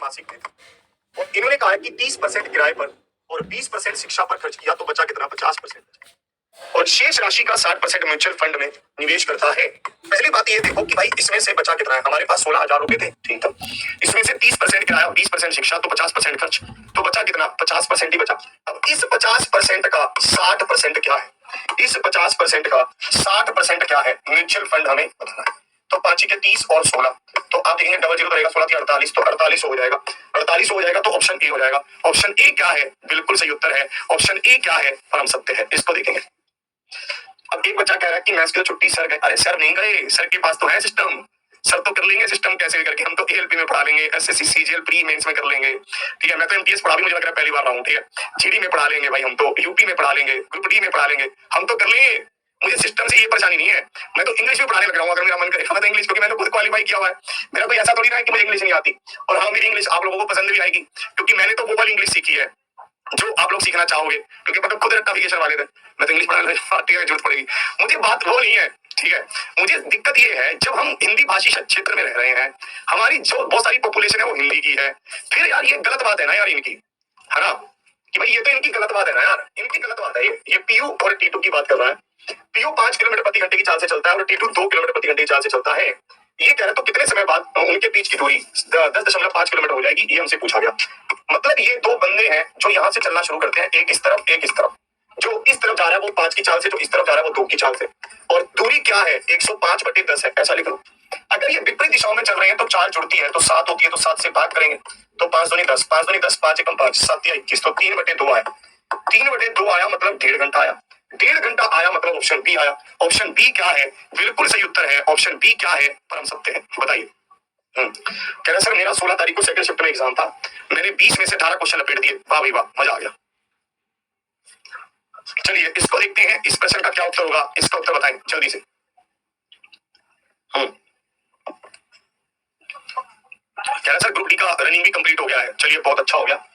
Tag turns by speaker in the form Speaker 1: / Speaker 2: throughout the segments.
Speaker 1: मासिक वेतन। और इन्होंने कहा है कि 30% किराए पर और 20% शिक्षा पर खर्च किया तो बचा कितना? 50%। और शेष राशि का 60% म्यूचुअल फंड में निवेश करता है। पहली बात ये देखो कि भाई इसमें से बचा कितना है? हमारे पास 16,000 रुपए थे, ठीक था। इसमें से 30% किराया, 20% शिक्षा, तो 50% खर्च, तो बचा कितना? 50% ही बचा। अब इस 50% का 60% क्या है? इस 50% का 60% क्या है? म्यूचुअल फंड हमें बताना है। तो 5 के 30 और 16, तो आप देखेंगे डबल जीरो रहेगा, 16 की 48, तो 48 हो जाएगा। 48 हो जाएगा तो ऑप्शन ए हो जाएगा। ऑप्शन ए क्या है? बिल्कुल सही उत्तर है। ऑप्शन ए क्या है? परम सत्य है। इसको देखेंगे। अब एक बच्चा कह रहा है कि मैथ्स की छुट्टी सर गए। अरे सर नहीं गए, सर के पास तो है सिस्टम, सर तो कर लेंगे सिस्टम कैसे करके। हम तो एएलपी में पढ़ा लेंगे, एसएससी सीजीएल प्री मेंस में कर लेंगे, ठीक है। मैं तो एमटीएस पढ़ा भी, मुझे लग रहा है पहली बार रहा हूँ, ठीक है। जीडी में पढ़ा लेंगे भाई, हम तो यूपी में पढ़ा लेंगे, ग्रुप डी में पढ़ा लेंगे, हम तो कर लेंगे। मुझे सिस्टम से ये परेशानी नहीं है। मैं तो इंग्लिश में पढ़ाने लग रहा हूँ अगर मेरा मन करेगा। मैं तो इंग्लिश, क्योंकि मैंने खुद क्वालीफाई किया हुआ है। मेरा कोई ऐसा थोड़ी ना है कि मुझे इंग्लिश नहीं आती। और हाँ, मेरी इंग्लिश आप लोगों को पसंद भी आएगी, क्योंकि मैंने तो वो वाली इंग्लिश सीखी है जो आप लोग सीखना चाहोगे, क्योंकि मतलब खुद नोटिफिकेशन वाले थे। मैं तो इंग्लिश पढ़ाने की जरूरत पड़ेगी मुझे, बात वो नहीं है, ठीक है। मुझे दिक्कत ये है, जब हम हिंदी भाषी क्षेत्र में रह रहे हैं, हमारी जो बहुत सारी पॉपुलेशन है वो हिंदी की है, फिर यार ये गलत बात है ना यार इनकी, है ना, कि भाई ये तो इनकी गलत बात है ना यार, इनकी गलत बात है ये पीयू और टी2 की बात कर रहा है। पीयू 5 किलोमीटर प्रति घंटे की चाल से चलता है और टी2 2 किलोमीटर प्रति घंटे की चाल से चलता है। ये कह रहे तो कितने समय बाद उनके बीच की दूरी 10.5 किलोमीटर हो जाएगी, ये हमसे पूछा गया। मतलब ये दो बंदे हैं जो यहाँ से चलना शुरू करते हैं, एक इस तरफ एक इस तरफ। जो इस तरफ जा रहा है वो 5 की चाल से, जो इस तरफ जा रहा है वो 2 की चाल से। और दूरी क्या है? 105/10 है, ऐसा लिख लो। अगर ये विपरीत दिशाओं में चल रहे हैं तो 4 जुड़ती है तो 7 होती है, तो 7 से भाग करेंगे तो 5 दूनी 10, 5 दूनी 10, 5 एकम 5, 7 या 21, तो 3/2 आया। 3/2 आया मतलब 1.5 घंटा आया। 1.5 घंटा आया मतलब ऑप्शन बी आया। ऑप्शन बी क्या है? बिल्कुल सही उत्तर है। ऑप्शन बी क्या है? परम सत्य है। बताइए। कह रहे सर मेरा 16 तारीख को सेकंड शिफ्ट में एग्जाम था, मैंने 20 में से 18 क्वेश्चन लपेट दिए। वाह भाई वाह, मजा आ गया। चलिए इसको देखते हैं, इस प्रश्न का क्या उत्तर होगा, इसका उत्तर बताएं जल्दी से। कह रहे सर ग्रुप डी का रनिंग भी कंप्लीट हो गया है। चलिए बहुत अच्छा हो गया।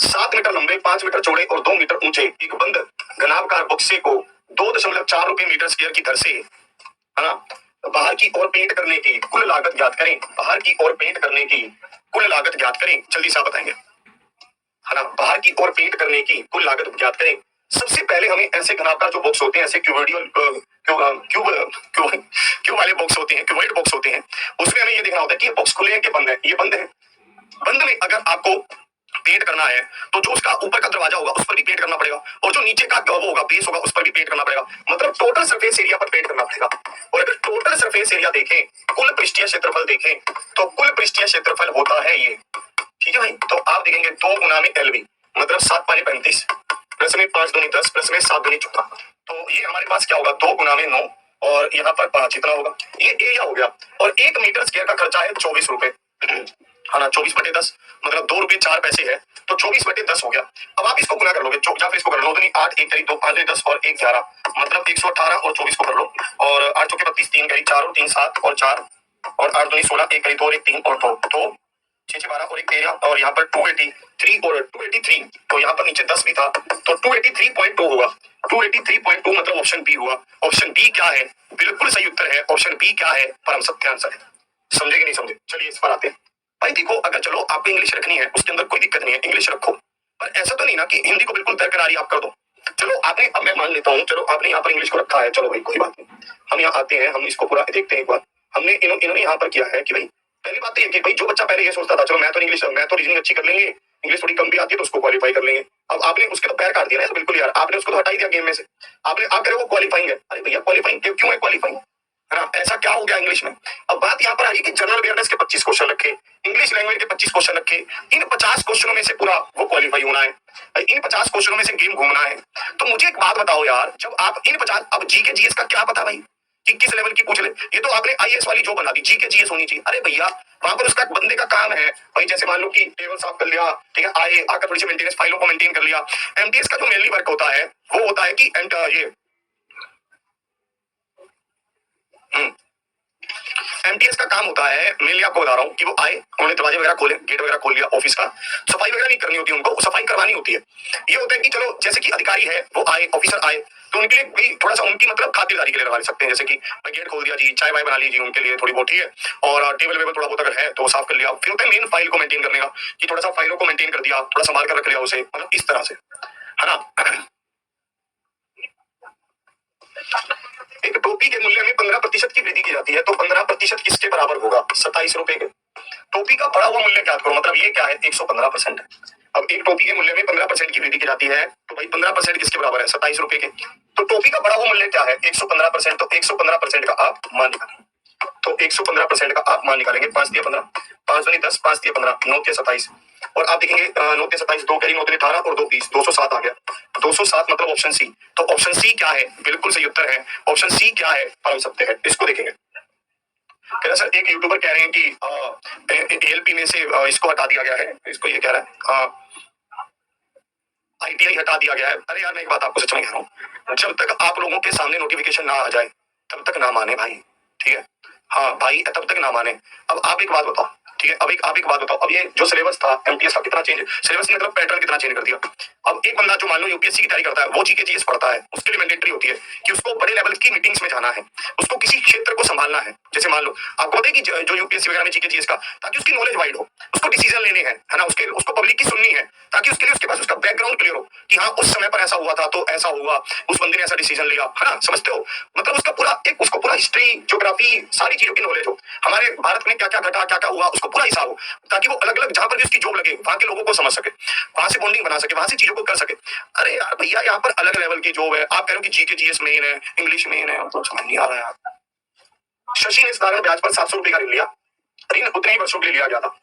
Speaker 1: 7 मीटर लंबे, 5 मीटर चौड़े और 2 मीटर ऊंचे एक बंद घनाभकार बक्से को 2.4 रुपए मीटर स्क्वायर की दर से, है ना, बाहर की ओर पेंट करने की कुल लागत ज्ञात करें। बाहर की ओर पेंट करने की कुल लागत ज्ञात करें, जल्दी से आप बताएंगे, है ना। बाहर की ओर पेंट करने की कुल लागत ज्ञात करें। सबसे पहले हमें ऐसे घनाभकार जो बॉक्स होते हैं, ऐसे क्यूब वाले बॉक्स होते हैं, क्यूबॉइड बॉक्स होते हैं, उसमें हमें ये देखना होता है कि ये बॉक्स खुले हैं कि बंद है। ये बंद है। बंद में अगर आपको पेंट करना है तो जो उसका ऊपर का दरवाजा होगा उस पर भी पेंट करना पड़ेगा, और जो नीचे का वो होगा बेस होगा उस पर भी पेंट करना पड़ेगा। मतलब टोटल सरफेस एरिया पर पेंट करना पड़ेगा। और अगर टोटल सरफेस एरिया देखें, कुल पृष्ठीय क्षेत्रफल देखें, तो कुल पृष्ठीय क्षेत्रफल होता है ये, ठीक है भाई। तो आप देखेंगे 2 गुना में LB मतलब 7 पानी 35 प्लस में 5 दूनी 10 प्लस में 7 दूनी 14, तो ये हमारे पास क्या होगा? 2 गुना में 9 और यहाँ पर 5 इतना होगा। ये एरिया हो गया। और 1 मीटर स्क्वायर का खर्चा है 24 रुपए, है ना। 24/10 मतलब 2 रुपये 4 पैसे है, तो 24/10 हो गया। अब आप इसको गुना कर लोगे, या फिर इसको कर लो, 2 8 1 करीब 2 5 10 और 1 11 मतलब 118 और 24 को कर लो, और 8 चौके 32 3 करीब 4 और 3 7 और 4 और 8 दूनी 16 1 करीब 2 और 1 3 और 2 तो 6 6 12 और 1 13 और यहाँ पर 283 और 283, तो यहाँ पर नीचे 10 भी था तो 283.2 होगा। 283.2 मतलब ऑप्शन बी हुआ। ऑप्शन बी क्या है? बिल्कुल सही उत्तर है। ऑप्शन बी क्या है? परम सत्य आंसर है। समझे कि नहीं समझे? चलिए इस पर आते हैं। भाई देखो, अगर चलो आपको इंग्लिश रखनी है उसके अंदर कोई दिक्कत नहीं है, इंग्लिश रखो, पर ऐसा तो नहीं ना कि हिंदी को बिल्कुल दरकिनारी आप कर दो। चलो आपने, अब मैं मान लेता हूँ, चलो आपने यहाँ पर इंग्लिश को रखा है, चलो भाई कोई बात नहीं। हम यहाँ आते हैं, हम इसको पूरा देखते हैं एक बार। हमने इन्होंने यहाँ पर किया है कि भाई पहली बात तो ये कि भाई जो बच्चा पहले ये सोचता था चलो मैं तो इंग्लिश, मैं तो रीजनिंग अच्छी कर लेंगे, इंग्लिश थोड़ी कम भी आती है तो उसको क्वालीफाई कर लेंगे। अब आपने उसके तो पैर काट दिया ना, बिल्कुल यार, आपने उसको तो हटा ही दिया गेम में से। आपने आप कह रहे हो वो क्वालीफाइंग है। अरे भैया क्वालीफाइंग क्यों है? क्वालीफाइंग, है ना, ऐसा क्या हो गया इंग्लिश में? अब बात यहाँ पर आ रही कि जनरल अवेयरनेस के 25 क्वेश्चन रखे, इंग्लिश लैंग्वेज के 25 क्वेश्चन रखे, इन 50 क्वेश्चनों में से पूरा वो क्वालीफाई होना है, इन 50 क्वेश्चनों में से गेम घूमना है। तो मुझे एक बात बताओ यार, जब आप इन 50, अब जीके जीएस का क्या पता भाई कि किस लेवल की पूछ ले। ये तो आपने आईएएस वाली जो बना दी, जीके जीएस होनी चाहिए। अरे भैया वहां पर उसका बंदे का काम है भाई, जैसे मान लो कि टेबल साफ कर लिया, ठीक है, आए आकर थोड़ी सी मेंटेनेंस फाइलों को मेंटेन कर लिया। एमटीएस का जो मेनली वर्क होता है वो होता है कि ये एमटीएस का काम होता है, मेनली आपको बता रहा हूँ कि वो आए, उन्होंने दरवाजे वगैरह खोले, गेट वगैरह खोल लिया ऑफिस का, सफाई वगैरह नहीं करनी होती उनको, सफाई करवानी होती है। ये होता है कि चलो जैसे कि अधिकारी है वो आए, ऑफिसर आए, तो उनके लिए भी थोड़ा सा उनकी मतलब खातिरदारी के लिए लगा सकते हैं, जैसे कि गेट खोल दिया जी, चाय वाय बना लीजिए उनके लिए थोड़ी बहुत, ठीक है, और टेबल वेबल थोड़ा बहुत अगर है तो साफ कर लिया। फिर होता है मेन फाइल को मेंटेन करने का, कि थोड़ा सा फाइलों को मेंटेन कर दिया, थोड़ा संभाल कर रख लिया उसे, मतलब इस तरह से, है ना। एक टोपी के मूल्य में 15% की वृद्धि की जाती है, तो 15% किसके बराबर होगा? 27 रुपए के। टोपी का बढ़ा हुआ मूल्य ज्ञात करो, मतलब ये क्या है? 115%। अब एक टोपी के मूल्य में 15% की वृद्धि की जाती है, तो भाई 15% किसके बराबर है? 27 रुपए के। तो टोपी का बढ़ा हुआ मूल्य क्या है? 115%। तो 115% का आप मान निकालेंगे, तो 115% का आप मान निकालेंगे। 5 दिया 15, 5 दूनी 10, 5 दिया 15, 9 दिया 27, और आप देखेंगे 9 दिया 27, 2 कैरी 9 दिया 18 और 2 20, 207 आ गया। 207 मतलब ऑप्शन सी। तो ऑप्शन सी क्या है? बिल्कुल सही उत्तर है। ऑप्शन सी क्या है? परम सत्य है। इसको देखेंगे। कह रहा सर, एक यूट्यूबर कह रहे हैं कि एएलपी में से इसको हटा दिया गया है, इसको ये कह रहा है आईटीआई हटा दिया गया है। अरे यार, मैं एक बात आपको सच में कह रहा हूँ, जब तक आप लोगों के सामने नोटिफिकेशन ना आ जाए तब तक ना माने भाई, ठीक है। हाँ भाई, तब तक ना माने। अब आप एक बात बताओ, ठीक है, आप एक बात बताओ, अब ये जो सिलेबस था एमटीएस का कितना चेंज, सिलेबस मतलब पैटर्न कितना चेंज कर दिया। अब एक बंदा जो मान लो यूपीएससी की तैयारी करता है, वो जीके जीएस पढ़ता है, उसके लिए मैंडेटरी होती है कि उसको बड़े लेवल की मीटिंग्स में जाना है, उसको किसी क्षेत्र को संभालना है। जैसे मान लो आपको पता है कि जो यूपीएससी वगैरह में जीके जीएस का, ताकि उसकी नॉलेज वाइड हो, उसको डिसीजन लेने हैं, है ना, उसके उसको पब्लिक की सुननी है, ताकि उसके लिए उसके पास उसका बैकग्राउंड क्लियर हो कि हाँ उस समय पर ऐसा हुआ था तो ऐसा हुआ, उस बंदे ने ऐसा डिसीजन लिया, है ना, समझते हो। मतलब उसका पूरा एक, उसको पूरा हिस्ट्री ज्योग्राफी सारी चीजों की नॉलेज हो, हमारे भारत में क्या क्या घटा, क्या क्या हुआ, उसको पूरा हिसाब हो, ताकि वो अलग अलग जहां पर भी उसकी जॉब लगे वहां के लोगों को समझ सके, वहां से बॉन्डिंग बना सके, वहां से चीजों को कर सके। अरे यार भैया, यहाँ पर अलग लेवल की जॉब है, आप कह रहे हो कि जीके जीएस मेन है, इंग्लिश मेन है, तो समझ नहीं आ रहा यार। शशि ने साधारण ब्याज पर 700 रुपए का ऋण लिया। ऋण उतने ही वर्षों के लिए लिया गया था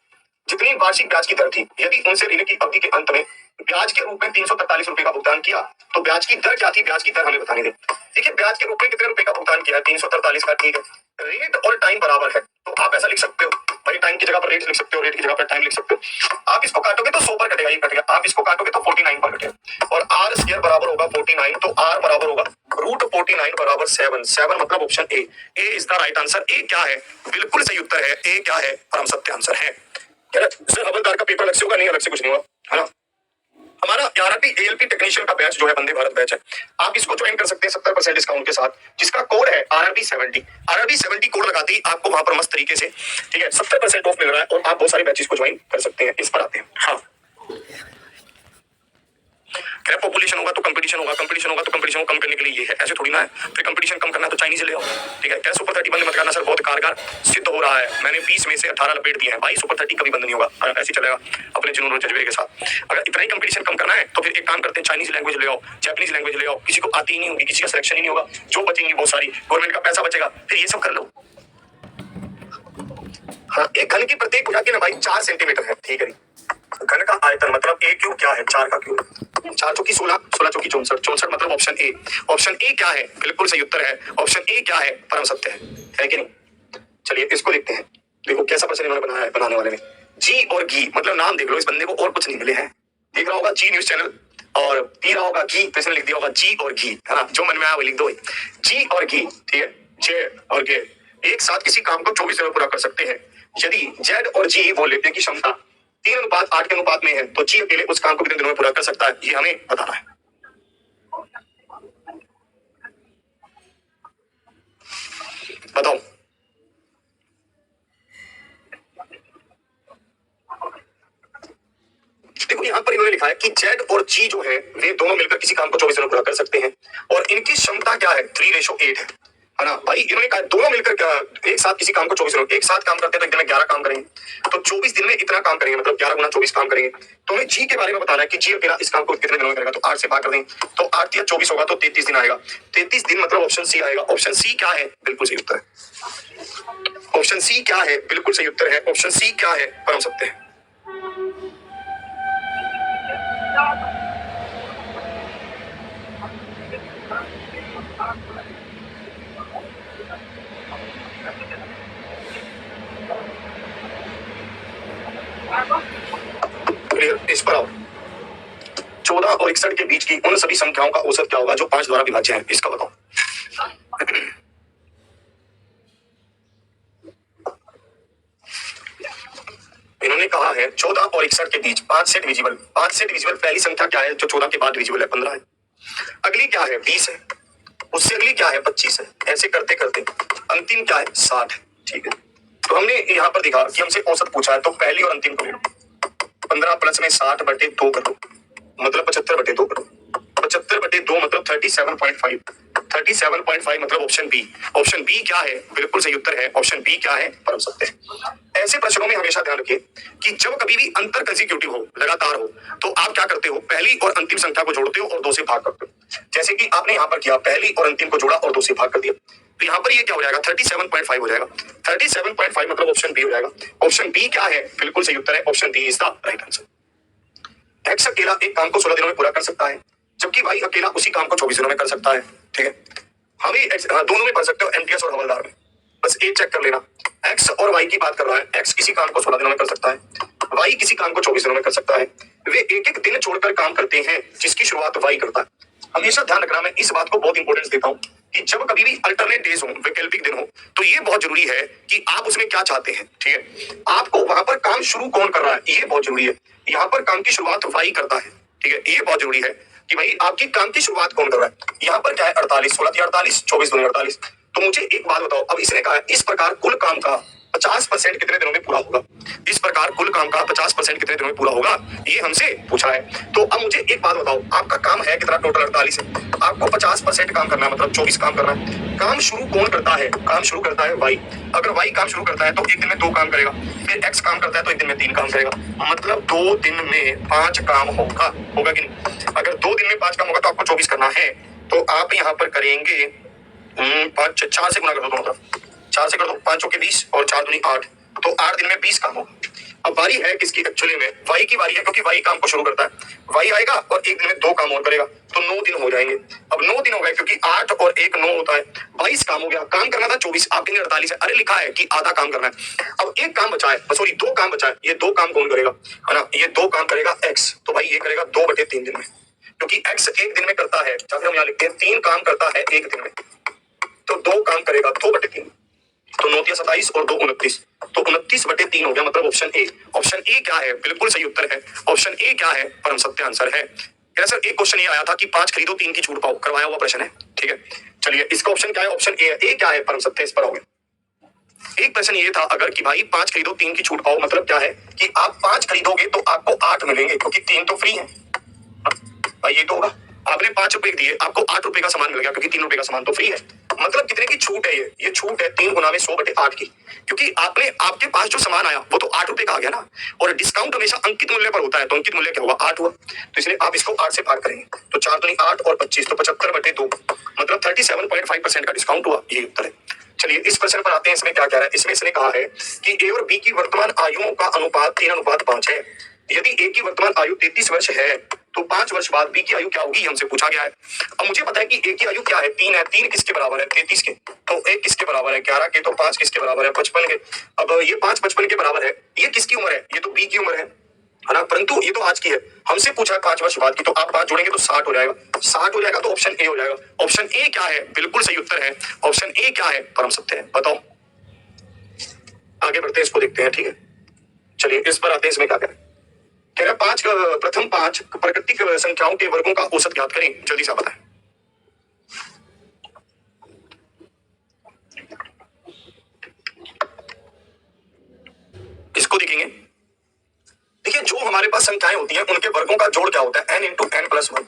Speaker 1: जितनी वार्षिक ब्याज की दर थी। यदि उनसे ऋण की अवधि के अंत में ब्याज के रूप में 343 रुपए का भुगतान किया, तो ब्याज की दर क्या थी? ब्याज की दर हमें बतानी थी। देखिए, ब्याज के रूप में कितने रुपए का भुगतान किया है? 343 का, ठीक है। रेट और टाइम बराबर है, तो आप ऐसा लिख सकते हो भाई, टाइम की जगह पर रेट लिख सकते हो, रेट की जगह पर टाइम लिख सकते हो। आप इसको काटोगे तो 100 पर कटेगा, ये कटेगा। आप इसको काटोगे तो 49 पर कटेगा, और आर स्क्वायर बराबर होगा 49, तो आर बराबर होगा रूट 49 बराबर 7। 7 मतलब option A. A is the right answer. A क्या है? बिल्कुल सही उत्तर है। ए क्या है? परम सत्य आंसर है। सर हवलदार का पेपर अलग से होगा? नहीं, अलग से कुछ नहीं होगा, है ना। हमारा आरआरबी एएलपी टेक्नीशियन का बैच जो है, वंदे भारत बैच है, आप इसको ज्वाइन कर सकते हैं 70% डिस्काउंट के साथ, जिसका कोड है आरआरबी 70। आरआरबी 70 कोड लगाते ही आपको वहां पर मस्त तरीके से, ठीक है, 70% ऑफ मिल रहा है, और आप बहुत सारे बैचेस को ज्वाइन कर सकते हैं। इस पर आते हैं। हाँ, क्या पॉपुलेशन होगा तो कंपटीशन होगा, कंपटीशन होगा तो कंपटीशन को कम करने के लिए ये है, ऐसे थोड़ी ना है। फिर कंपटीशन कम करना है तो चाइनीज ले आओ, ठीक है। क्या सुपर 30 बंद मत करना सर, बहुत कारगर सिद्ध हो रहा है। मैंने 20 में से 18 लपेट दिए हैं भाई, सुपर 30 कभी बंद नहीं होगा, ऐसे चलेगा अपने जुनून और जज्बे के साथ। अगर इतना ही कंपटीशन कम करना है तो फिर एक काम करते हैं, चाइनीज लैंग्वेज ले आओ, जापानीज लैंग्वेज ले आओ। किसी को आती ही नहीं होगी, किसी का सिलेक्शन ही नहीं होगा, जो बचेंगी बहुत सारी, गवर्नमेंट का पैसा बचेगा, फिर ये सब कर लो। हाँ, एक घन की प्रत्येक भुजा की लंबाई 4 सेंटीमीटर है, ठीक है। घन का आयतन मतलब ए क्यूब क्या है? 4 का क्यूब। 4 चौकी 16, 16 चौकी 64, 64 मतलब ऑप्शन ए। ऑप्शन ए क्या है? बिल्कुल सही उत्तर है। ऑप्शन ए क्या है? परम सत्य है कि नहीं? चलिए इसको देखते हैं। देखो कैसा प्रश्न इन्होंने बनाया है बनाने वाले ने। जी और घी, मतलब नाम देख लो, इस बंदे को और कुछ नहीं मिले हैं। देख रहा होगा जी न्यूज चैनल, और पी रहा होगा घी, तो इसने लिख दिया होगा जी और घी, है ना। जो मन में आया वो लिख दो, जी और घी, ठीक है। जे और गे एक साथ किसी काम को 24 दिन में पूरा कर सकते हैं। यदि जेड और जी वो लेने की क्षमता 3:8 के अनुपात में है, तो जी अकेले उस काम को कितने दिनों में पूरा कर सकता है, ये हमें बताना है। बताओ। देखो यहाँ पर इन्होंने लिखा है कि जेड और जी जो है, वे दोनों मिलकर किसी काम को 24 दिनों में पूरा कर सकते हैं, और इनकी क्षमता क्या है? 3:8 है ना भाई। इन्होंने कहा दोनों मिलकर क्या, एक साथ किसी काम को 24 दिनों, एक साथ काम करते हैं तो एक दिन में 11 काम करेंगे, तो 24 दिन में इतना काम करेंगे, मतलब 11 गुना 24 काम करेंगे। तो हमें जी के बारे में बताना है कि जी अकेला इस काम को कितने दिनों में करेगा, तो 8 से भाग कर दें, तो 8 या 24 होगा, तो 33 दिन आएगा। 33 दिन मतलब ऑप्शन सी आएगा। ऑप्शन सी क्या है? बिल्कुल सही उत्तर है। ऑप्शन सी क्या है? बिल्कुल सही उत्तर है। ऑप्शन सी क्या है? परम सत्य है। इस पर आओ। 14 और 61 के बीच की उन सभी संख्याओं का औसत क्या होगा जो 5 द्वारा विभाज्य है, इसका बताओ। इन्होंने कहा है 14 और 61 के बीच 5 से डिविजिबल, 5 से डिविजिबल पहली संख्या क्या है जो 14 के बाद डिविजिबल है? 15 है। अगली क्या है 20 है, उससे अगली क्या है 25 है, ऐसे करते करते अंतिम क्या है 60 है। ठीक है, तो हमने यहाँ पर देखा कि हमसे औसत पूछा है, तो पहली और अंतिम को ले लो। 15 प्लस में 60/2 कर दो, मतलब 75/2 कर दो। 75/2 मतलब 37.5। 37.5 मतलब ऑप्शन बी। ऑप्शन बी क्या है? बिल्कुल सही उत्तर है ऑप्शन बी। क्या है? परम सत्य है। ऐसे प्रश्नों में हमेशा ध्यान रखिए कि जब कभी भी अंतर कंसेक्यूटिव हो, लगातार हो, तो आप क्या करते हो? पहली और अंतिम संख्या को जोड़ते हो और 2 से भाग करते हो। जैसे कि आपने यहाँ पर किया, पहली और अंतिम को जोड़ा और 2 से भाग कर दिया, तो यहाँ पर ये क्या हो जाएगा? 37.5 हो जाएगा। 37.5 मतलब ऑप्शन बी हो जाएगा। ऑप्शन बी क्या है? बिल्कुल सही उत्तर है option B is the right answer. X अकेला एक काम को 16 दिनों में पूरा कर सकता है, जबकि वाई अकेला उसी काम को 24 दिनों में कर सकता है। ठीक है, हम ही दोनों में पढ़ सकते हो, एमटीएस और हवलदार में। बस एक चेक कर लेना, एक्स और वाई की बात कर रहा है। एक्स किसी काम को 16 दिनों में कर सकता है, वाई किसी काम को 24 दिनों में कर सकता है। वे एक एक दिन छोड़कर काम करते हैं जिसकी शुरुआत वाई करता है। हमेशा ध्यान रखना, मैं इस बात को बहुत इंपॉर्टेंस देता हूँ कि जब कभी भी अल्टरनेट डेज हो, वैकल्पिक दिन हो, तो ये बहुत जरूरी है कि आप उसमें क्या चाहते हैं। ठीक है, आपको वहां पर काम शुरू कौन कर रहा है, ये बहुत जरूरी है। यहाँ पर काम की शुरुआत वाई करता है। ठीक है, ये बहुत जरूरी है कि भाई आपकी काम की शुरुआत कौन कर रहा है। यहाँ पर क्या है? 48, 16 48, 24 दूनी 48। तो मुझे एक बात बताओ, अब इसने कहा इस प्रकार कुल काम का 50% कितने दिनों में पूरा होगा? इस प्रकार कुल काम का 50% कितने दिनों में पूरा होगा, ये हमसे पूछा है। तो अब मुझे एक बात बताओ, आपका काम है कितना? टोटल 48 है, आपको 50% काम करना है, मतलब 24 काम करना है। काम शुरू कौन करता है? काम शुरू करता है वाई। अगर वाई काम शुरू करता है तो एक दिन में 2 काम करेगा, फिर एक्स काम करता है तो एक दिन में 3 काम करेगा, मतलब 2 दिन में 5 काम होगा। होगा कि नहीं? अगर 2 दिन में 5 काम होगा तो आपको 24 करना है, तो आप यहाँ पर करेंगे 5 4 से गुना कर दो दोनों तरफ, 4 से कर दो, 5 चौके 20 और 4 दूनी 8, तो 8 दिन में 20 काम होगा। अब बारी है किसकी? एक्चुअली में वाई की बारी है, क्योंकि वाई काम को शुरू करता है। वाई आएगा और एक दिन में 2 काम और करेगा, तो 9 दिन हो जाएंगे। अब 9 दिन हो गए, क्योंकि 8 और 1 9 होता है, 22 काम हो गया। काम करना था 24, आप कहेंगे 48 है। अरे लिखा है कि आधा काम करना है। अब एक काम बचा है, सॉरी 2 काम बचा है। ये 2 काम कौन करेगा? है ना, ये 2 काम करेगा एक्स, तो भाई ये करेगा 2/3 दिन में, क्योंकि एक्स एक दिन में करता है, या फिर हम यहाँ लिखते हैं 3 काम करता है एक दिन में, तो 2 काम करेगा 2/3, तो 9 या 27 और 2 29, तो 29/3 हो गया, मतलब ऑप्शन ए। ऑप्शन ए क्या है? बिल्कुल सही उत्तर है ऑप्शन ए। क्या है? परम सत्य आंसर है। सर एक क्वेश्चन ये आया था कि 5 खरीदो 3 की छूट पाओ, करवाया हुआ प्रश्न है। ठीक है, चलिए इसका ऑप्शन क्या है? ऑप्शन ए है। ए क्या है? परम सत्य। इस पर आओगे, एक प्रश्न ये था अगर कि भाई 5 खरीदो 3 की छूट पाओ, मतलब क्या है कि आप 5 खरीदोगे तो आपको 8 मिलेंगे, क्योंकि 3 तो फ्री है भाई। ये तो होगा, आपने 5 रुपए दिए, आपको 8 रुपए का सामान मिल गया, क्योंकि 3 रुपए का सामान तो फ्री है। मतलब कितने की छूट है? ये छूट है 3 गुना में 100/8 की, क्योंकि आपने आपके पास जो सामान आया वो तो 8 रुपए का आ गया ना, और डिस्काउंट हमेशा अंकित मूल्य पर होता है, तो अंकित मूल्य क्या हुआ? 8 हुआ, तो इसलिए आप इसको 8 से भाग करेंगे, तो 4 दूनी 8 और 25, तो 75/2, मतलब 37.5% का डिस्काउंट हुआ। ये उत्तर है। चलिए इस प्रश्न पर आते हैं, इसमें क्या कह रहा है? इसमें इसने कहा है कि ए और बी की वर्तमान आयुओं का अनुपात 3:5 है। यदि ए की वर्तमान आयु 33 वर्ष है, तो 5 वर्ष बाद बी की आयु क्या होगी? हमसे पूछा गया है। अब मुझे पता है कि ए की आयु क्या है? 3 है। 3 किसके बराबर है? 33 के। तो ए किसके बराबर है? 11 के। तो 5 किसके बराबर है? 55 के। अब ये 5 55 के बराबर है। ये किसकी उम्र है? ये तो बी की उम्र है ना, परंतु ये तो आज की है। हमसे पूछा है 5 वर्ष बाद की, तो आप 5 जोड़ेंगे तो 60 हो जाएगा। 60 हो जाएगा तो ऑप्शन ए हो जाएगा। ऑप्शन ए क्या है? बिल्कुल सही उत्तर है ऑप्शन ए। क्या है? परम सत्य है। बताओ, आगे बढ़ते हैं, इसको देखते हैं। ठीक है, चलिए इस पर आते हैं, इसमें क्या करें? कह रहा 5 प्रथम 5 प्राकृतिक संख्याओं के वर्गों का औसत ज्ञात करें। जल्दी से बताएं। इसको देखेंगे, देखिए जो हमारे पास संख्याएं होती हैं उनके वर्गों का जोड़ क्या होता है? n into n plus 1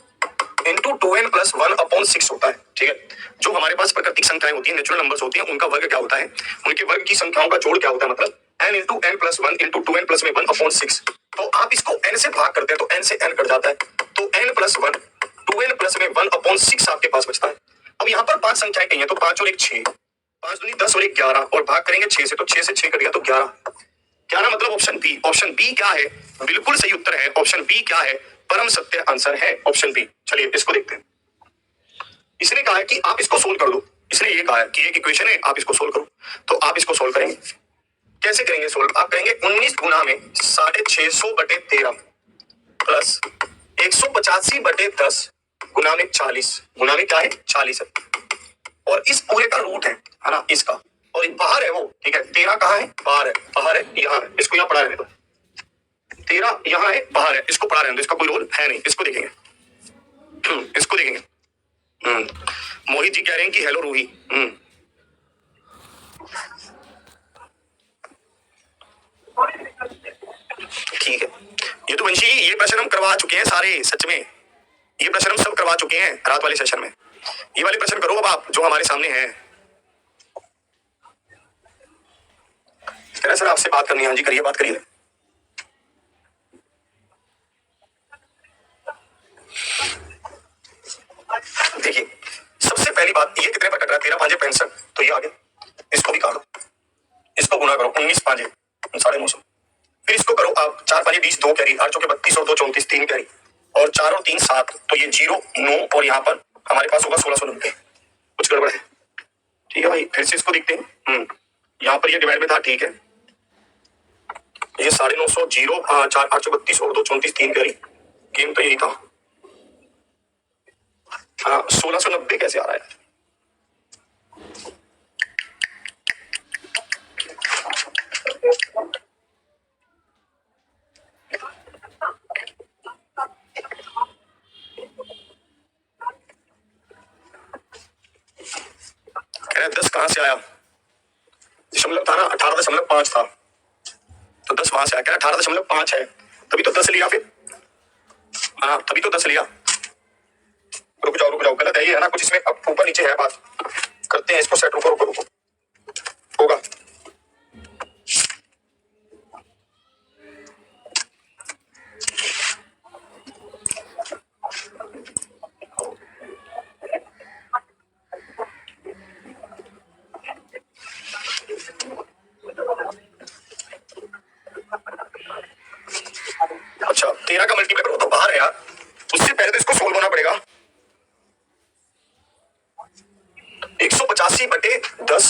Speaker 1: into 2n+1/6 होता है। ठीक है, जो हमारे पास प्राकृतिक संख्याएं होती हैं, नेचुरल नंबर्स होती हैं, उनका वर्ग क्या होता है? उनके वर्ग की संख्याओं का जोड़ क्या होता है? मतलब n into n plus 1 into 2n+1/6। तो आप इसको n से भाग करते हैं तो n से n कट जाता है, तो n+1 2n+1/6 आपके पास बचता है। अब यहाँ पर 5 संख्याएं कही हैं, तो 5 और 1 6, 5 दूनी 10 और 1 11, और भाग करेंगे 6 से, तो 6 से 6 कट गया तो 11। 11 मतलब ऑप्शन बी। ऑप्शन बी क्या है? बिल्कुल सही उत्तर है ऑप्शन बी। क्या है? परम सत्य आंसर है ऑप्शन बी। चलिए इसको देखते हैं। इसने कहा है कि आप इसको सोल्व कर दो। इसने ये कहा है कि एक इक्वेशन है, आप इसको सोल्व करो, तो आप इसको सोल्व करेंगे। कैसे करेंगे सोल्व? आप करेंगे 19 गुना में 650/13 प्लस 185/10 गुना में 40 गुना में क्या है? 40 है, और इस पूरे का रूट है ना इसका, और बाहर है वो। ठीक है, 13 कहाँ है? बाहर है। बाहर है यहाँ है, इसको यहाँ पढ़ा रहने दो। 13 यहाँ है, बाहर है, इसको पढ़ा रहने दो, इसका कोई रोल है नहीं। इसको देखेंगे, इसको देखेंगे। मोहित जी कह रहे हैं कि हेलो रूही। ठीक है, ये तो वंशी ये प्रश्न हम करवा चुके हैं सारे, सच में ये प्रश्न हम सब करवा चुके हैं रात वाले सेशन में। ये वाले प्रश्न करो अब आप जो हमारे सामने हैं। सर आपसे बात करनी है। हाँ जी करिए, बात करिए। देखिए सबसे पहली बात, ये कितने पर कट रहा है? 13 5 65, तो ये आ गया। इसको भी काटो, इसको गुना करो, 19 5 950। फिर इसको करो आप 4 5 20, 2 कैरी, 8 चौके 32 और 2 34, 3 कैरी, और 4 और 3 7, तो ये 0 9, और यहाँ पर हमारे पास होगा 1690। कुछ गड़बड़ है? ठीक है भाई, फिर से इसको देखते हैं। यहाँ पर ये डिवाइड में था, ठीक है। ये 950 0 4 8 32 और 2 34, 3 कैरी, गेम तो यही था। हाँ 1690 कैसे आ रहा है? कह रहे 10 कहां से आया? दशमलव था ना, 18.5 था, तो 10 वहां से आया। कह रहा 18.5 है, तभी तो 10 लिया फिर। हाँ तभी तो 10 लिया। रुक जाओ, गलत है ये, है ना कुछ इसमें, अब ऊपर नीचे है बात, करते हैं इसको सेट। रुको रुको रुको, होगा। अच्छा 13 का मल्टीप्लाई करो तो बाहर है यार, उससे पहले तो इसको सोल्व होना पड़ेगा। 185/10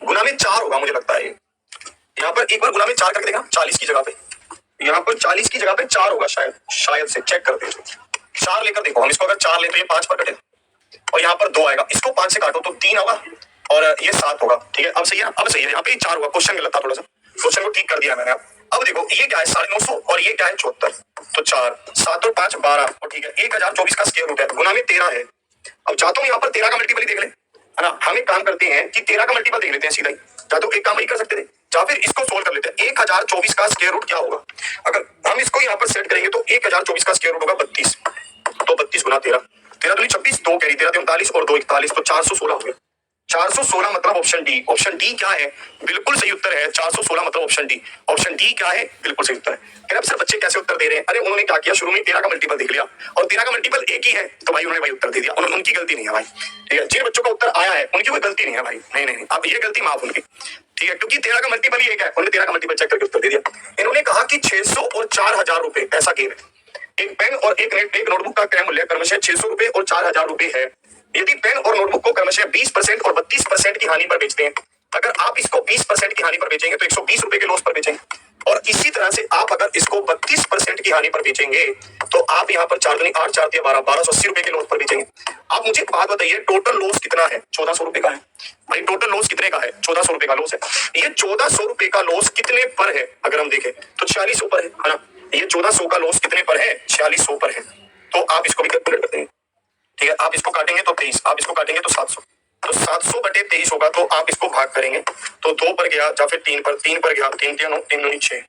Speaker 1: गुना में 4 होगा मुझे लगता है। यहाँ पर एक बार गुना में 4 करके देखा, 40 की जगह पे, यहाँ पर 40 की जगह पे 4 होगा शायद से चेक करते हैं। 4 लेकर देखो, हम इसको अगर 4 ले तो ये 5 पर कटे, और यहाँ पर 2 आएगा, इसको 5 से काटो तो 3 होगा, और ये 7 होगा। ठीक है, अब सही है, अब सही है। यहाँ पे 4 होगा, क्वेश्चन गलत था थोड़ा सा, क्वेश्चन को ठीक कर दिया मैंने। अब देखो ये क्या है 950 और ये क्या है 74, तो 4 7 और 5 12, और ठीक है 1024 का स्क्वायर रूट है, गुना में 13 है। अब चाहता हूँ यहाँ पर 13 का मल्टीपल देख ले, है ना। हम एक काम करते हैं कि 13 का मल्टीपल देख लेते हैं सीधा ही, या तो एक काम ही कर सकते थे, या फिर इसको सोल्व कर लेते हैं। 1024 का स्क्वायर रूट क्या होगा? अगर हम इसको यहाँ पर सेट करेंगे तो 1024 का स्क्वायर रूट होगा 32, तो 32 गुना 13, 13 दूनी 26, 2 कैरी, 13 39 और 2 41, तो 416 हो गया। 416 मतलब ऑप्शन डी। ऑप्शन डी क्या है? बिल्कुल सही उत्तर है 416 मतलब ऑप्शन डी। ऑप्शन डी क्या है? बिल्कुल सही उत्तर है। अब सर बच्चे कैसे उत्तर दे रहे हैं? अरे उन्होंने क्या किया, शुरू में 13 का मल्टीपल देख लिया, और 13 का मल्टीपल एक ही है, तो भाई उन्होंने भाई उत्तर दे दिया। उनकी गलती नहीं है भाई, ठीक है। जिन बच्चों का उत्तर आया है उनकी कोई गलती नहीं है भाई, नहीं, अब ये गलती माफ उनकी, ठीक है, क्योंकि 13 का मल्टीपल ही एक है, उन्होंने 13 का मल्टीपल चेक करके उत्तर दे दिया। इन्होंने कहा कि 600 और 4000 रुपए ऐसा गेम है। एक पेन और एक नोटबुक का क्रय मूल्य क्रमशः 600 रुपए और 4000 रुपए है। यदि पेन और नोटबुक को क्रमशः 20% और 32% की हानि पर बेचते हैं, अगर आप इसको 20% की हानि पर बेचेंगे तो 120 रुपए के लॉस पर बेचेंगे, और इसी तरह से आप अगर इसको 32% की हानि पर बेचेंगे तो आप यहाँ पर 4 दूनी 8 4 12 1280 रुपए के लॉस पर बेचेंगे। आप मुझे एक बात बताइए, टोटल लॉस कितना है? 1400 रुपए का है भाई। टोटल लॉस कितने का है? 1400 रुपए का लॉस है। ये 1400 रुपए का लॉस कितने पर है? अगर हम देखें तो 4600 पर है ना। ये 1400 का लॉस कितने पर है? 4600 पर है। तो आप इसको भी कैलकुलेट करते हैं, ठीक है। आप इसको काटेंगे तो 23, आप इसको काटेंगे तो 700, तो 700/23 होगा। तो आप इसको भाग करेंगे तो 2 पर गया, या फिर 3 पर गया, 3 9 3 9 6,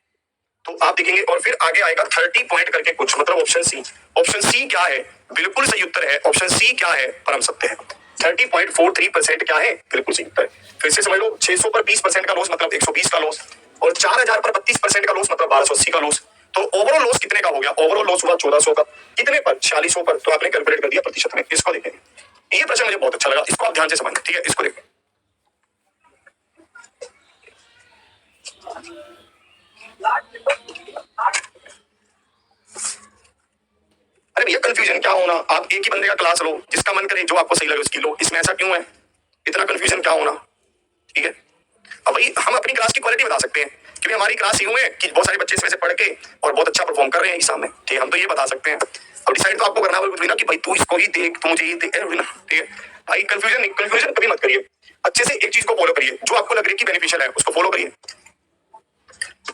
Speaker 1: तो आप देखेंगे, और फिर आगे आएगा 30 पॉइंट करके कुछ, मतलब ऑप्शन सी। ऑप्शन सी क्या है? बिल्कुल सही उत्तर है। ऑप्शन सी क्या है पर हम सकते हैं 30.43% क्या है? बिल्कुल सही उत्तर है। फिर से समझ लो, 600 पर 20% का लॉस मतलब 120 का लॉस, और 4000 पर 32% का लॉस मतलब 1280 का लॉस। तो ओवरऑल लॉस कितने का हो गया? ओवरऑल लॉस हुआ 1400 का। कितने पर? 4600 पर। तो आपने कैलकुलेट कर दिया प्रतिशत में। इसको देखें, ये प्रश्न मुझे बहुत अच्छा लगा, इसको आप ध्यान से समझें, ठीक है। इसको देखें, अरे भैया कंफ्यूजन क्या होना? आप एक ही बंदे का क्लास लो, जिसका मन करे, जो आपको सही लगे उसकी लो। इसमें ऐसा क्यों है? इतना कंफ्यूजन क्या होना? ठीक है, अब भाई हम अपनी क्लास की क्वालिटी बता सकते हैं कि भाई हमारी क्लास यूं है कि बहुत सारे बच्चे इसमें से पढ़ के और बहुत अच्छा परफॉर्म कर रहे हैं एग्जाम में, ठीक है। हम तो ये बता सकते हैं। अब डिसाइड तो आपको करना होगा कुछ भी ना, कि भाई तू इसको ही देख, तू मुझे ये देख, ना, ठीक है भाई। कंफ्यूजन कभी मत करिए, अच्छे से एक चीज को फॉलो करिए, जो आपको लग रही है कि बेनिफिशियल है उसको फॉलो करिए।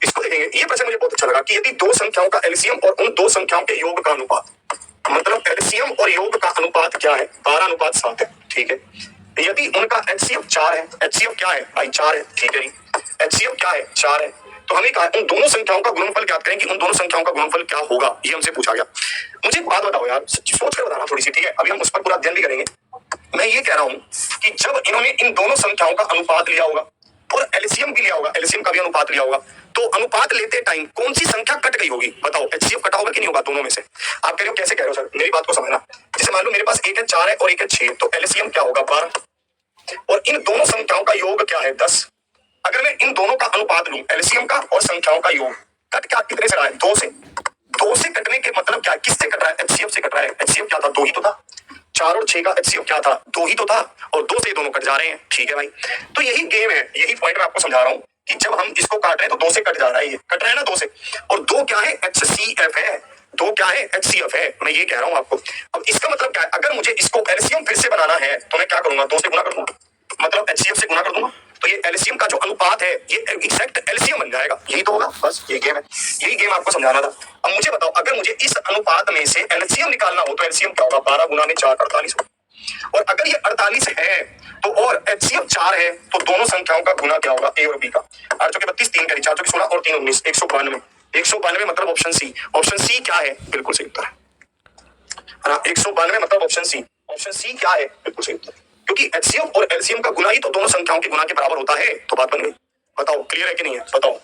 Speaker 1: इसको देखेंगे, ये प्रश्न मुझे बहुत अच्छा लगा कि यदि दो संख्याओं का एलसीएम और उन दो संख्याओं के योग का अनुपात, मतलब एलसीएम और योग का अनुपात क्या है? 12:7 है, ठीक है। यदि उनका एचसीएफ 4 है, एचसीएफ क्या है भाई? 4 है, ठीक है। एचसीएफ क्या है? 4 है। तो हमें कहा उन दोनों संख्याओं का गुणनफल ज्ञात करें कि उन दोनों संख्याओं का गुणनफल क्या होगा, ये हमसे पूछा गया। मुझे एक बात बताओ यार, सोच कर बताना थोड़ी सी, ठीक है। अभी हम उस पर पूरा अध्ययन भी करेंगे। मैं ये कह रहा हूं कि जब इन्होंने इन दोनों संख्याओं का अनुपात लिया होगा और एलसीएम भी लिया होगा, एलसीएम का भी अनुपात लिया होगा, तो अनुपात लेते टाइम कौन सी संख्या कट गई होगी? बताओ, एचसीएफ कटा होगा कि नहीं होगा दोनों में से? आप कह रहे हो कैसे कह रहे हो सर, मेरी बात को समझना। जैसे मान लो मेरे पास एक है 4 है और एक है 6, तो एलसीएम क्या होगा? 12। और इन दोनों संख्याओं का योग क्या है? 10। अगर मैं इन दोनों का अनुपात लूं, एलसीएम का और संख्याओं का योग, कट क्या कितने से रहा है? 2 से। 2 से कटने के मतलब क्या है? किससे कट रहा है? एचसीएफ से कट रहा है। एचसीएफ क्या था? 2 ही तो था। 4 और 6 का एचसीएफ क्या था? 2 ही तो था। और 2 से दोनों कट जा रहे हैं, ठीक है भाई। तो यही गेम है, यही पॉइंट मैं आपको समझा रहा हूं कि जब हम इसको काट रहे हैं तो 2 से कट जा रहा है, ये कट रहा है ना 2 से। और 2 क्या है? एचसीएफ है। 2 क्या है? एचसीएफ है। मैं ये कह रहा हूं आपको। अब इसका मतलब क्या है? अगर मुझे इसको एलसीएम फिर से बनाना है तो मैं क्या करूंगा? 2 से गुना कर दूंगा, मतलब एचसीएफ से गुना कर दूंगा। तो ये एलसीएम का जो अनुपात है ये एग्जैक्ट एलसीएम बन जाएगा। यही तो होगा, बस ये गेम है। यही गेम आपको समझाना था। अब मुझे बताओ, अगर मुझे इस अनुपात में से एलसीएम निकालना हो तो एलसीएम क्या होगा? 12 गुना में 4, 48 होगा। और अगर ये 48 है तो और एचसीएफ 4 है तो दोनों संख्याओं का गुना क्या होगा? ए और बी का। 8 चौके 32, 3 करी, 4 चौके 16 और 3 19, 192। 192 मतलब ऑप्शन सी। ऑप्शन सी क्या है? बिल्कुल सही उत्तर है ना। 192 मतलब ऑप्शन सी। ऑप्शन सी क्या है? बिल्कुल सही उत्तर। क्योंकि एचसीएफ और एलसीएम का गुना ही तो दोनों संख्याओं के गुना के बराबर होता है। तो बात बन गई। बताओ क्लियर है कि नहीं है? बताओ,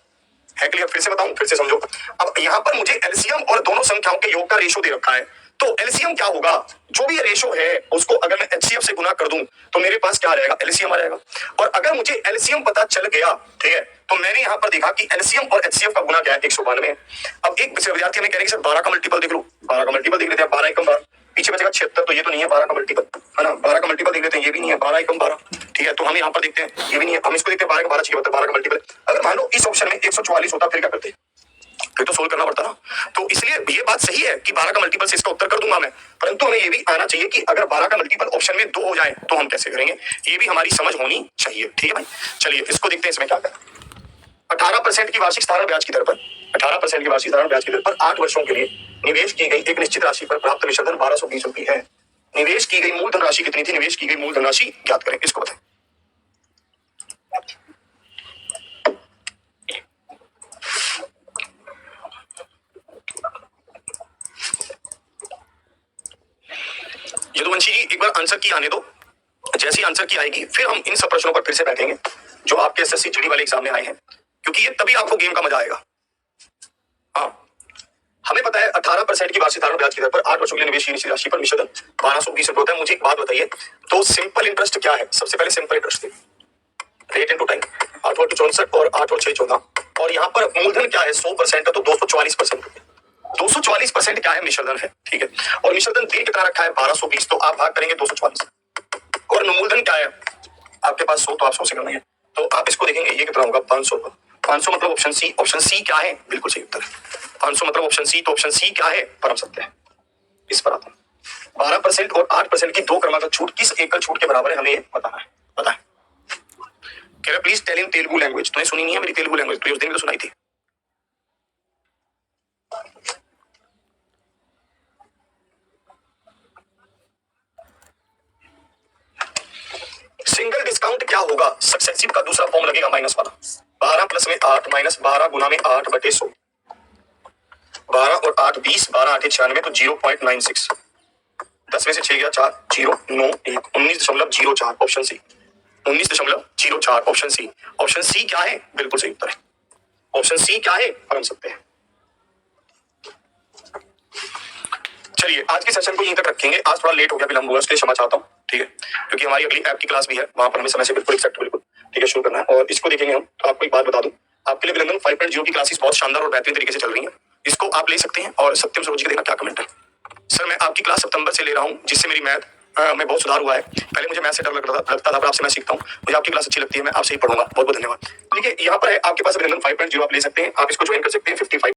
Speaker 1: है क्लियर? फिर से बताऊं, फिर से समझो। अब यहाँ पर मुझे एलसीएम और दोनों संख्याओं के योग का रेशो दे रखा है, तो एलसीएम क्या होगा? जो भी रेशो है उसको अगर मैं एचसीएफ से गुना कर दूं तो मेरे पास क्या आ जाएगा? एलसीएम आ जाएगा। और अगर मुझे एलसीएम पता चल गया, ठीक है, तो मैंने यहाँ पर देखा कि एलसीएम और एचसीएफ का गुना क्या है? 192। अब एक विद्यार्थी हमें कह रहे हैं सर 12 का मल्टीपल देख लो। 12 का मल्टीपल देख लेते हैं। 12 एकम 12, पीछे बचेगा 76, तो ये तो नहीं है 12 का मल्टीपल, है ना। 12 का मल्टीपल देख लेते हैं, ये भी नहीं है। 12 एकम 12, ठीक है। तो हम यहाँ पर देखते हैं, ये भी नहीं है। हम इसको देखते हैं 12 का 12 चाहिए होता है। 12 का मल्टीपल अगर मान लो इस ऑप्शन में 144 होता, फिर क्या करते? फिर तो सोल्व करना पड़ता ना। तो इसलिए ये बात सही है कि 12 का मल्टीपल से इसका उत्तर कर दूंगा मैं, परंतु हमें ये भी आना चाहिए कि अगर 12 का मल्टीपल ऑप्शन में 2 हो जाए तो हम कैसे करेंगे, ये भी हमारी समझ होनी चाहिए, ठीक है भाई। चलिए इसको देखते हैं, इसमें क्या करें। 18% की वार्षिक साधारण ब्याज की दर पर 18% की वार्षिक साधारण ब्याज की दर पर 8 वर्षों के लिए निवेश की गई एक निश्चित राशि पर प्राप्त मिश्र धन 1220 रुपये है। निवेश की गई मूल धनराशि कितनी थी? निवेश की गई मूल धनराशि ज्ञात करें, इसको बताएं। यदुवंशी जी एक बार आंसर की आने दो। जैसी आंसर की आएगी फिर हम इन सब प्रश्नों पर फिर से बैठेंगे जो आपके एसएससी जीडी वाले एग्जाम में आए हैं, क्योंकि ये तभी आपको गेम का मजा आएगा। हाँ, हमें पता है 18% की वार्षिक साधारण ब्याज की दर पर 8 वर्षों के लिए निवेश की निश्चित राशि पर मिश्र धन 1220 रुपये होता है। मुझे एक बात बताइए, तो सिंपल इंटरेस्ट क्या है? सबसे पहले simple interest rate into time, 8 और 2 64 और 8 और 6 14, और यहाँ पर मूलधन क्या है? 100% है तो 244%। 244% क्या है? मिश्र धन है, ठीक है। और मिश्र धन दिन कितना रखा है? 1220, तो आप भाग करेंगे 244। और मूलधन क्या है आपके पास? 100, तो आप 100 से करना है। तो आप इसको देखेंगे ये कितना होगा? 500। 500 मतलब ऑप्शन सी। ऑप्शन सी क्या है? बिल्कुल सही उत्तर है। 500 मतलब ऑप्शन सी। तो ऑप्शन सी क्या है? परम सत्य है। इस पर आता हूं। 12% और 8% की 2 क्रमागत छूट किस एकल छूट के बराबर है? हमें बताना है। पता है? कह रहे please tell in Telugu language. तूने सुनी नहीं है मेरी तेलुगु लैंग्वेज? तो उस दिन भी तो सुनाई थी। सिंगल डिस्काउंट क्या होगा? सक्सेसिव का दूसरा फॉर्म लगेगा माइनस वाला। 12 प्लस में 8 माइनस 12 गुना में 8 बटे 100। 12 और 8 20, 12 8 96, तो 0.96। 10 में से 6 गया 4, 0 9 1, 19.04 option C. 19.04 option C. Option C क्या है? बिल्कुल सही उत्तर है। ऑप्शन सी क्या है? परम सत्य है। चलिए आज के सेशन को यहीं तक रखेंगे। आज थोड़ा लेट हो गया, विलंब हुआ, इसलिए क्षमा चाहता हूँ, ठीक है। क्योंकि हमारी अगली ऐप की क्लास भी है, वहां पर हमें समय से बिल्कुल एक्सेप्ट बिल्कुल, ठीक है, शुरू करना है। और इसको देखेंगे हम। तो आपको एक बात बता दूं, आपके लिए विलंबन 5.0 की क्लासेस बहुत शानदार और बेहतरीन तरीके से चल रही है। इसको आप ले सकते हैं। और सत्यम सरोज जी का देना क्या कमेंट है? सर मैं आपकी क्लास सितंबर से ले रहा हूँ, जिससे मेरी मैथ में बहुत सुधार हुआ है। पहले मुझे मैथ से डर लगता था, पर आपसे मैं सीखता हूँ। मुझे आपकी क्लास अच्छी लगती है, मैं आपसे ही पढ़ूंगा। बहुत बहुत धन्यवाद। ठीक है, यहाँ पर है आपके पास विलंबन 5.0, आप ले सकते हैं। आप इसको ज्वाइन कर सकते हैं। 55